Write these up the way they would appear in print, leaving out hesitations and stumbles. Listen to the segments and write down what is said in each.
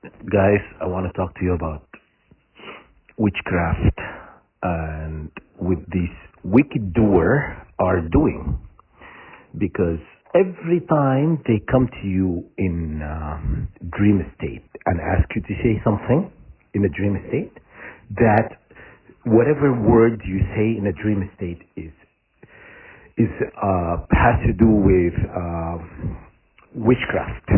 Guys, I want to talk to you about witchcraft and what these wicked doer are doing. Because every time they come to you in dream state and ask you to say something in a dream state, that whatever word you say in a dream state is has to do with witchcraft.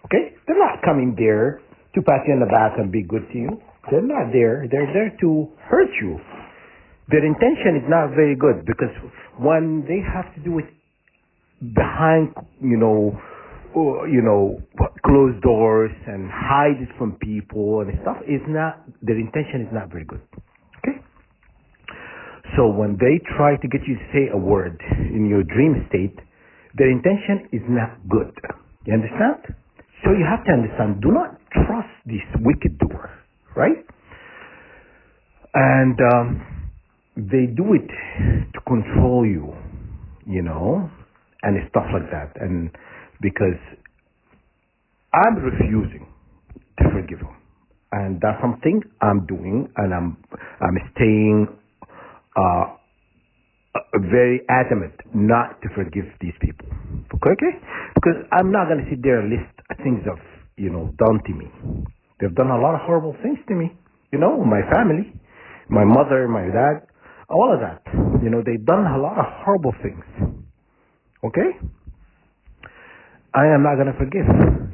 Okay? They're not coming there to pat you on the back and be good to you. They're not there. They're there to hurt you. Their intention is not very good because when they have to do it behind, closed doors and hide it from people and stuff, is not, their intention is not very good. Okay? So when they try to get you to say a word in your dream state, their intention is not good. You understand? So you have to understand, do not trust this wicked doer, right? And they do it to control you, and stuff like that. And because I'm refusing to forgive him, and that's something I'm doing, and I'm staying very adamant not to forgive these people. Okay? Because I'm not going to sit there and list things of, done to me. They've done a lot of horrible things to me. My family, my mother, my dad, all of that. They've done a lot of horrible things. Okay? I am not going to forgive.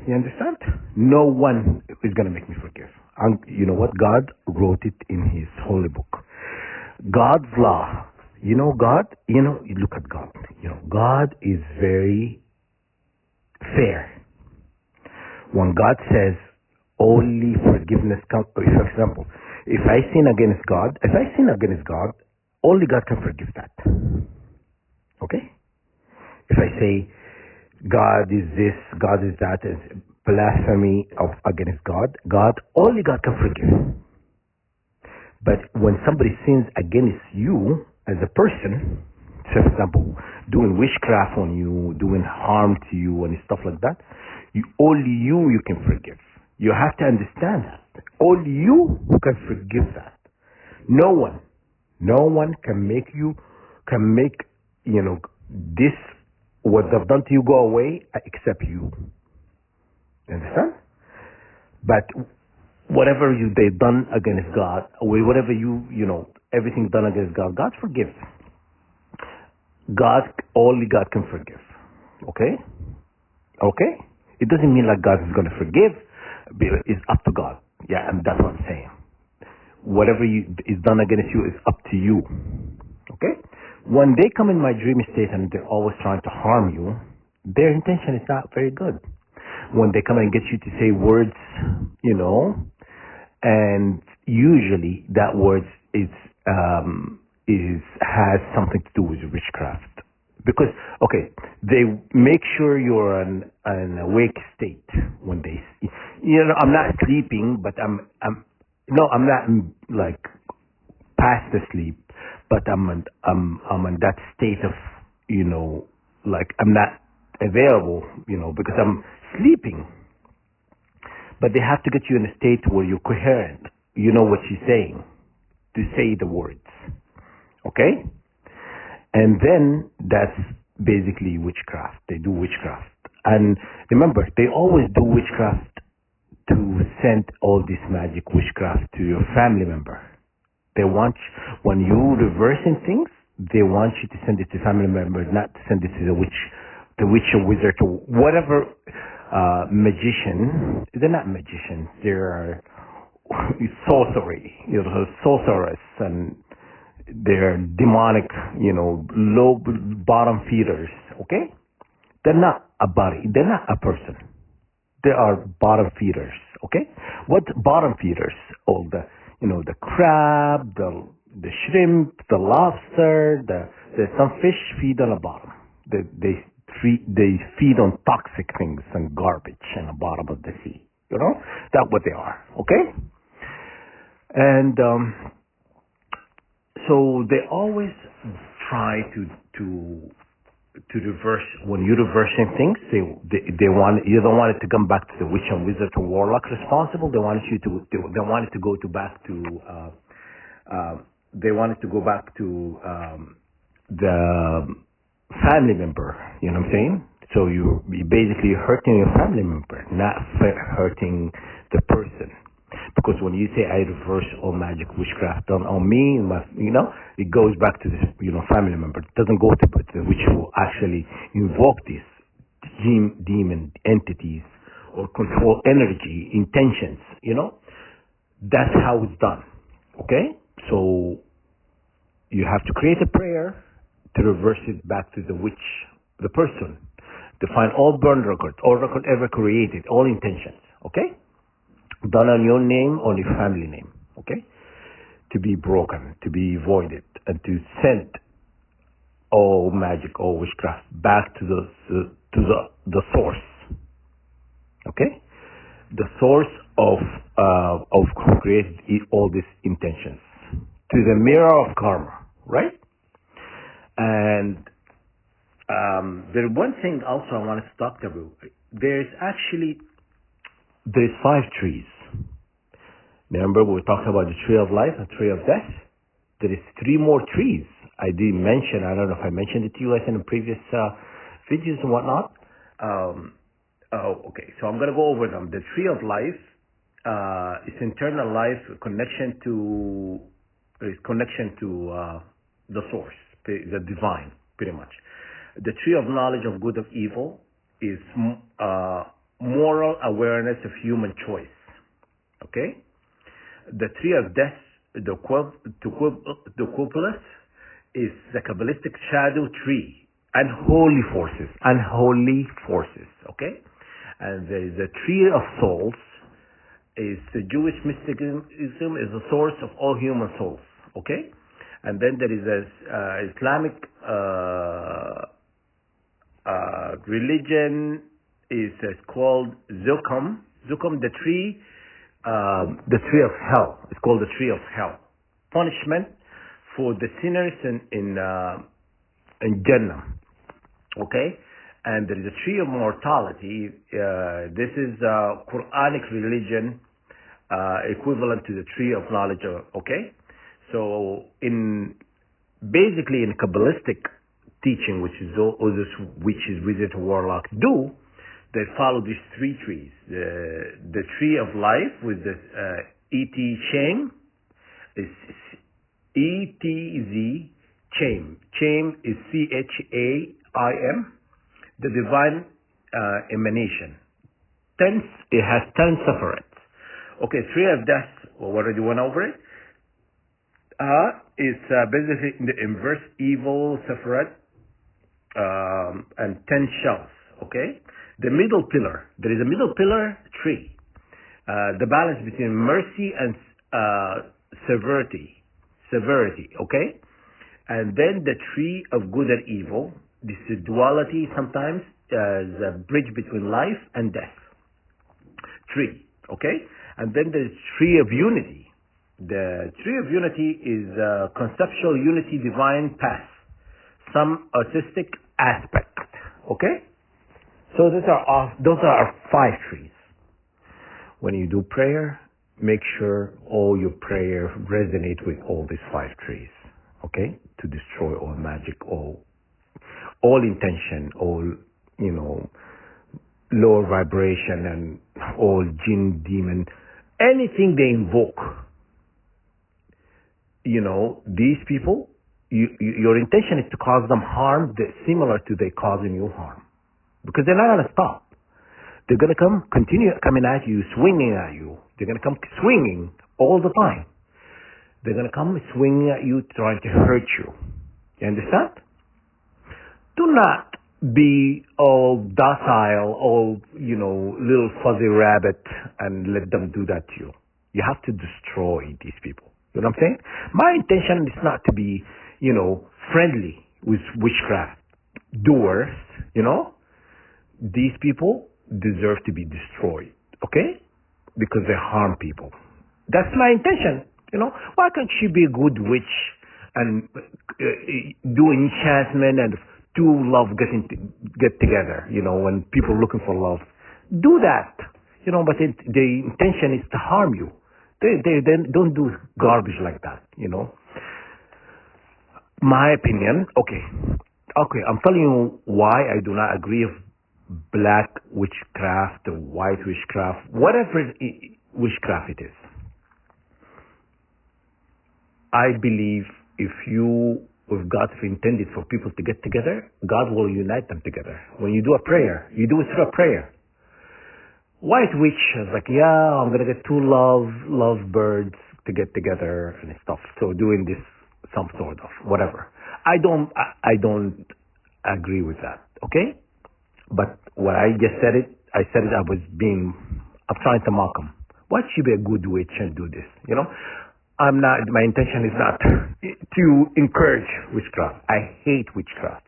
You understand? No one is going to make me forgive. And you know what? God wrote it in his holy book. God's law. God, you look at God. God is very fair. When God says only forgiveness comes, for example, if I sin against God, only God can forgive that. Okay? If I say God is this, God is that, is blasphemy against God, only God can forgive. But when somebody sins against you as a person, so for example, doing witchcraft on you, doing harm to you and stuff like that, only you can forgive. You have to understand that. Only you can forgive that. No one can make this, what they've done to you, go away except you. Understand? But whatever they've done against God, whatever everything done against God, God forgives. Only God can forgive. Okay? Okay? It doesn't mean like God is going to forgive. It's up to God. Yeah, and that's what I'm saying. Whatever is done against you is up to you. Okay? When they come in my dream state and they're always trying to harm you, their intention is not very good. When they come and get you to say words, and usually that word has something to do with witchcraft. Because, okay, they make sure you're in an awake state when they, I'm not sleeping, but I'm not like past the sleep, but I'm in that state of, like I'm not available, because I'm sleeping. But they have to get you in a state where you're coherent. You know what she's saying, to say the words. Okay? And then that's basically witchcraft. They do witchcraft. And remember, they always do witchcraft to send all this magic witchcraft to your family member. They want, when you reversing things, they want you to send it to family members, not to send it to the witch or wizard or whatever magician. They're not magicians. They're sorcery, sorcerers, and they're demonic, low bottom feeders. Okay, they're not a body. They're not a person. They are bottom feeders. Okay, what bottom feeders? All the the crab, the shrimp, the lobster, some fish feed on the bottom. They feed on toxic things and garbage in the bottom of the sea. That's what they are. Okay, and so they always try to to reverse, when you're reversing things, they want, you don't want it to come back to the witch and wizard or warlock responsible. They wanted you to, they wanted to go to back to, they wanted to go back to the family member. You know what I'm saying? So you basically hurting your family member, not hurting the person. Because when you say I reverse all magic witchcraft done on me, it goes back to this, family member. It doesn't go to the witch who actually invoke these demon entities or control energy, intentions, That's how it's done. Okay? So you have to create a prayer to reverse it back to the witch, the person, to find all burned records, all record ever created, all intentions. Okay? Done on your name, on your family name, okay? To be broken, to be voided, and to send all magic, all witchcraft back to the source, okay? The source of who created all these intentions, to the mirror of karma, right? And there's one thing also I want to talk about. There's 5 trees. Remember, we talked about the tree of life and tree of death. There is 3 more trees. I did mention, I don't know if I mentioned it to you guys in the previous videos and whatnot. Okay, so I'm going to go over them. The tree of life is internal life, connection to the source, the divine, pretty much. The tree of knowledge of good of evil is moral awareness of human choice. Okay? The tree of death, the Quopolis, is the Kabbalistic shadow tree. Unholy forces. Okay? And there is the tree of souls, is the Jewish mysticism, is the source of all human souls. Okay? And then there is a Islamic religion, is called Zukum, the tree of hell. It's called the tree of hell. Punishment for the sinners in Jannah. Okay? And there is a tree of mortality. This is Quranic religion, equivalent to the tree of knowledge. Okay? So basically in Kabbalistic teaching, which is wizard warlock do, they follow these 3 trees. The tree of life with the E.T. Chaim is E.T.Z. Chaim. Chaim is C-H-A-I-M. The divine emanation. It has 10 separates. Okay, tree of death, we already went over it. It's basically in the inverse evil separate and 10 shells. Okay? The middle pillar, there is a middle pillar tree. The balance between mercy and severity, okay? And then the tree of good and evil. This is duality sometimes as a bridge between life and death. Tree, okay? And then the tree of unity. The tree of unity is conceptual unity, divine path, some artistic aspect, okay? So those are our 5 trees. When you do prayer, make sure all your prayer resonate with all these 5 trees, okay? To destroy all magic, all intention, all, lower vibration and all jinn, demon, anything they invoke. These people, your intention is to cause them harm similar to they causing you harm. Because they're not going to stop. They're going to continue coming at you, swinging at you. They're going to come swinging all the time. They're going to come swinging at you, trying to hurt you. You understand? Do not be all docile, all, little fuzzy rabbit and let them do that to you. You have to destroy these people. You know what I'm saying? My intention is not to be, friendly with witchcraft doers, These people deserve to be destroyed, okay? Because they harm people. That's my intention, Why can't she be a good witch and do enchantment and two love get together, when people are looking for love. Do that, but the intention is to harm you. They don't do garbage like that. My opinion, okay, I'm telling you why I do not agree with black witchcraft or white witchcraft, whatever witchcraft it is. I believe if with God intended for people to get together, God will unite them together. When you do a prayer, you do it through a prayer. White witch is like, yeah, I'm gonna get two love birds to get together and stuff. So doing this some sort of whatever. I don't agree with that. Okay, but what I just said I I'm trying to mock them. Why should be a good witch and do this? I'm not. My intention is not to encourage witchcraft. I hate witchcraft,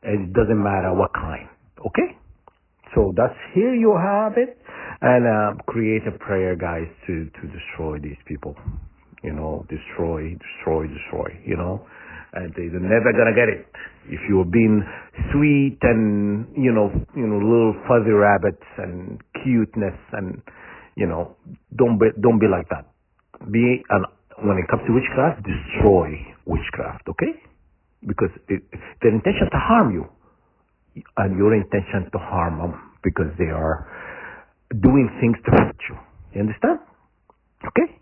and it doesn't matter what kind. Okay. So that's here you have it, and create a prayer, guys, to destroy these people. Destroy. And they're never gonna get it. If you're being sweet and little fuzzy rabbits and cuteness and don't be like that. When it comes to witchcraft, destroy witchcraft, okay? Because their intention to harm you. And your intention to harm them because they are doing things to hurt you. You understand? Okay?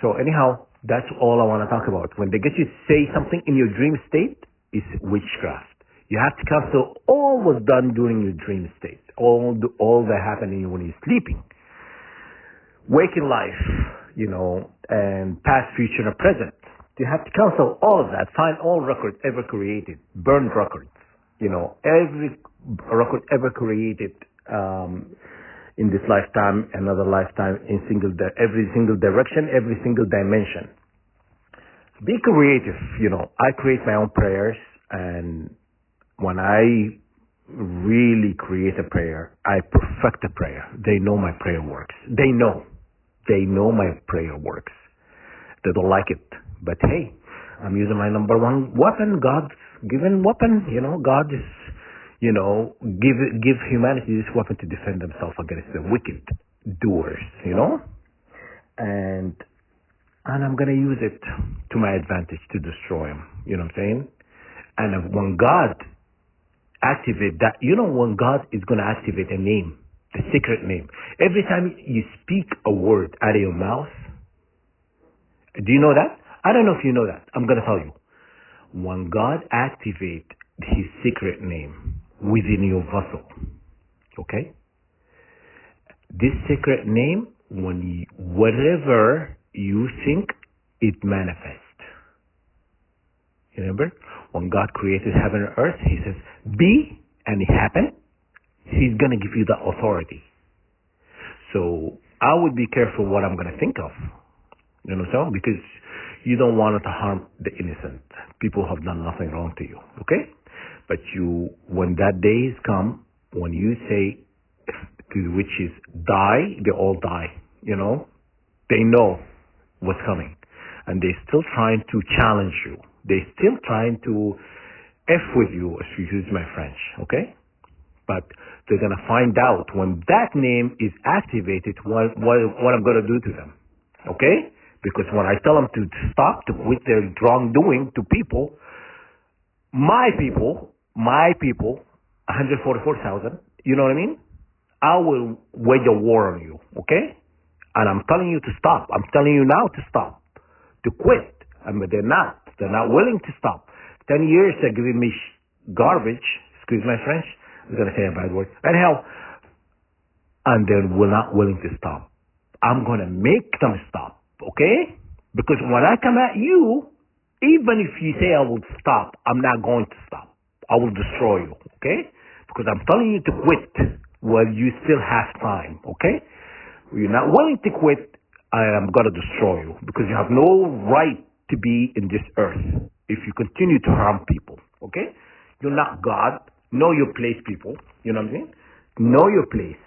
So anyhow, that's all I want to talk about. When they get you to say something in your dream state, it's witchcraft. You have to cancel all was done during your dream state. All that happening when you're sleeping. Waking life, and past, future, and present. You have to cancel all of that. Find all records ever created. Burned records. Every record ever created in this lifetime, another lifetime, in every single direction, every single dimension. Be creative. I create my own prayers, and when I really create a prayer, I perfect the prayer. They know my prayer works. They know my prayer works. They don't like it, but hey, I'm using my number one weapon, God's given weapon. God is, give humanity this weapon to defend themselves against the wicked doers, and I'm gonna use it to my advantage to destroy them. You know what I'm saying? And when God activate that, when God is gonna activate a name, the secret name, every time you speak a word out of your mouth, do you know that? I don't know if you know that. I'm gonna tell you. When God activates His secret name within your vessel, okay? This secret name, whatever you think, it manifests. You remember? When God created heaven and earth, He says, be, and it happened. He's gonna give you the authority. So I would be careful what I'm gonna think of. You know what I'm saying? Because you don't want to harm the innocent. People have done nothing wrong to you, okay? But when that day is come, when you say to the witches, die, they all die, They know what's coming. And they're still trying to challenge you. They're still trying to F with you, if you use my French, okay? But they're going to find out when that name is activated, what I'm going to do to them, okay? Because when I tell them to stop with their wrongdoing to people, my people, 144,000, you know what I mean? I will wage a war on you, okay? And I'm telling you to stop. I'm telling you now to stop, to quit. But they're not. They're not willing to stop. 10 years they're giving me garbage, excuse my French, I'm going to say a bad word, anyhow, and they're not willing to stop. I'm going to make them stop. Okay? Because when I come at you, even if you say I will stop, I'm not going to stop. I will destroy you. Okay? Because I'm telling you to quit while you still have time. Okay? You're not willing to quit, I am going to destroy you. Because you have no right to be in this earth if you continue to harm people. Okay? You're not God. Know your place, people. You know what I mean? Know your place.